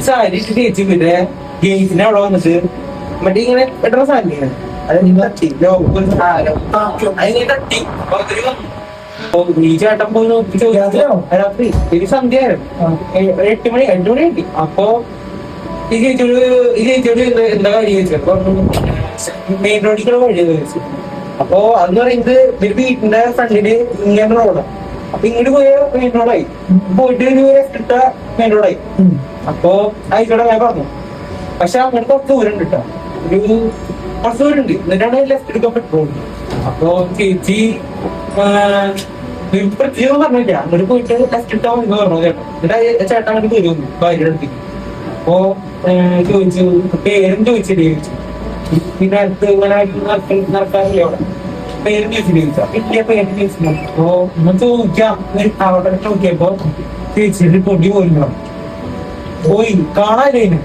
സാരി ചേച്ചി പിന്നെ ഗെയിംസിന് അവിടെ വന്നിട്ട് മറ്റേ ഇങ്ങനെ എത്ര സാധനം തട്ടി അതിങ്ങനെ തട്ടി ഈ ചേട്ടൻ പോയി നോക്കി ചോദിച്ചാലോ രാത്രി ഒരു സന്ധ്യയായിരുന്നു 8 മണി കിട്ടി. അപ്പൊ ഈ ചേച്ചിയോട് എന്താ കാര്യം ചോദിച്ചത് മെയിൻ റോഡിൽ വഴി ചോദിച്ചു. അപ്പൊ അതെന്ന് പറയുന്നത് ഒരു വീട്ടിന്റെ ഫ്രണ്ടില് ഇങ്ങനെ റോഡാണ്. അപ്പൊ ഇങ്ങോട്ട് പോയ മെയിൻ റോഡായി, പോയിട്ട് ഒരു ലെഫ്റ്റ് ഇട്ട മെയിൻ റോഡായി. അപ്പൊ ആയിക്കോട്ടെ ഞാൻ പറഞ്ഞു. പക്ഷെ അങ്ങോട്ട് കുറച്ച് ദൂരം ഉണ്ട് കേട്ടോ, ഒരു കുറച്ച് ദൂരം ഉണ്ട്. എന്നിട്ടാണ് ലെഫ്റ്റ് എടുക്കാൻ പറ്റുള്ളൂ. അപ്പൊ ചേച്ചി പ്രത്യേകം പറഞ്ഞില്ല, അങ്ങോട്ട് പോയിട്ട് ലെഫ്റ്റ് ഇട്ടാ മതി പറഞ്ഞു ചേട്ടൻ. എന്നിട്ട് ചേട്ടൻ അങ്ങോട്ട് വരുന്നു ഭാര്യയുടെ അടുത്തേക്ക്. അപ്പൊ ചോദിച്ചു പേരും ചോദിച്ചില്ലേ ചോദിച്ചു. പിന്നെ അടുത്ത് ഇങ്ങനെ നടക്കാറില്ല അവിടെ പേരും ചോദിച്ചില്ല. വലിയ പേര് ചോദിച്ചില്ല. അപ്പൊ നമ്മൾ ചോദിക്കാം അവിടെ നോക്കിയപ്പോ ചേച്ചിയുടെ പൊടി പോയി കാണാനില്ല.